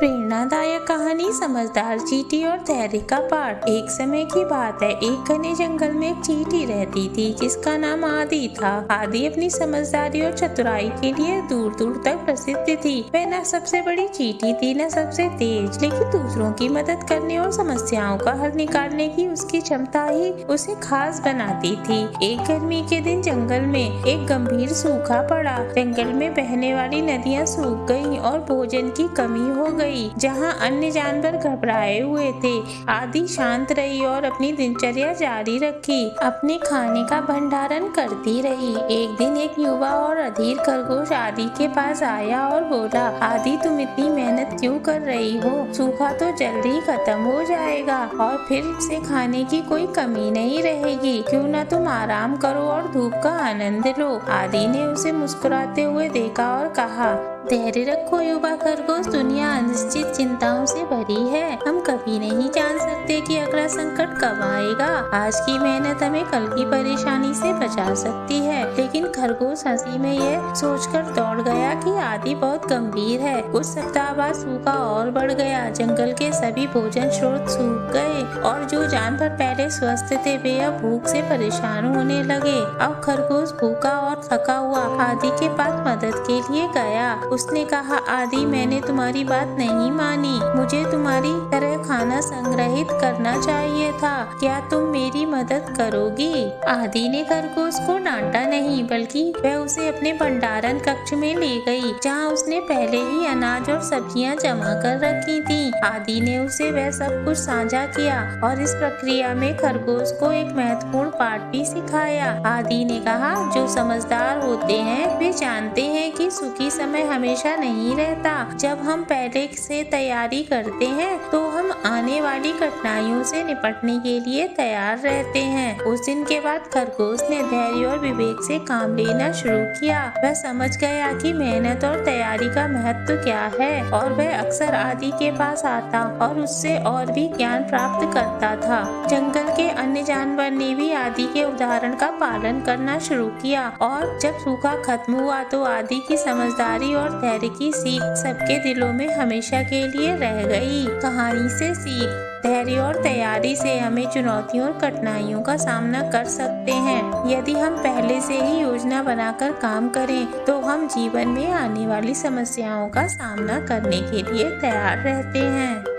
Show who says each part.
Speaker 1: प्रेरणादायक कहानी समझदार चींटी और धैर्य का पाठ। एक समय की बात है, एक घने जंगल में एक चींटी रहती थी जिसका नाम आदि था। आदि अपनी समझदारी और चतुराई के लिए दूर दूर तक प्रसिद्ध थी। वह न सबसे बड़ी चींटी थी न सबसे तेज, लेकिन दूसरों की मदद करने और समस्याओं का हल निकालने की उसकी क्षमता ही उसे खास बनाती थी। एक गर्मी के दिन जंगल में एक गंभीर सूखा पड़ा। जंगल में बहने वाली नदियां सूख गईं और भोजन की कमी हो गई। जहाँ अन्य जानवर घबराए हुए थे, आदि शांत रही और अपनी दिनचर्या जारी रखी। अपने खाने का भंडारण करती रही। एक दिन एक युवा और अधीर खरगोश आदि के पास आया और बोला, आदि तुम इतनी मेहनत क्यों कर रही हो? सूखा तो जल्दी ही खत्म हो जाएगा और फिर से खाने की कोई कमी नहीं रहेगी। क्यों ना तुम आराम करो और धूप का आनंद लो। आदि ने उसे मुस्कुराते हुए देखा और कहा, धैर्य रखो युवा खरगोश, दुनिया अनिश्चित चिंताओं से भरी है। हम कभी नहीं जान सकते कि अगला संकट कब आएगा। आज की मेहनत हमें कल की परेशानी से बचा सकती है। लेकिन खरगोश हंसी में यह सोचकर दौड़ गया कि आदि बहुत गंभीर है। कुछ सप्ताह बाद सूखा और बढ़ गया। जंगल के सभी भोजन स्रोत सूख गए और जो जानवर पहले स्वस्थ थे वे अब भूख से परेशान होने लगे। अब खरगोश भूखा और थका हुआ आदि के पास मदद के लिए गया। उसने कहा, आदि मैंने तुम्हारी बात नहीं मानी। मुझे तुम्हारी तरह खाना संग्रहित करना चाहिए था। क्या तुम मेरी मदद करोगी? आदि ने खरगोश को डांटा नहीं, बल्कि वह उसे अपने भंडारण कक्ष में ले गई, जहाँ उसने पहले ही अनाज और सब्जियां जमा कर रखी थी। आदि ने उसे वह सब कुछ साझा किया और इस प्रक्रिया में खरगोश को एक महत्वपूर्ण पाठ भी सिखाया। आदि ने कहा, जो समझदार होते हैं वे जानते हैं कि सुखी समय हमेशा नहीं रहता। जब हम पहले से तैयारी करते हैं तो हम आने वाली कठिनाइयों से निपटने के लिए तैयार रहते हैं। उस दिन के बाद खरगोश ने धैर्य और विवेक से काम लेना शुरू किया। वह समझ गया कि मेहनत और तैयारी का महत्व क्या है और वह अक्सर आदि के पास आता और उससे और भी ज्ञान प्राप्त करता था। जंगल के अन्य जानवर ने भी आदि के उदाहरण का पालन करना शुरू किया और जब सूखा खत्म हुआ तो आदि की समझदारी और धैर्य की सीख सबके दिलों में हमेशा के लिए रह गई। कहानी से सीख, धैर्य और तैयारी से हमें चुनौतियों और कठिनाइयों का सामना कर सकते हैं। यदि हम पहले से ही योजना बनाकर काम करें तो हम जीवन में आने वाली समस्याओं का सामना करने के लिए तैयार रहते हैं।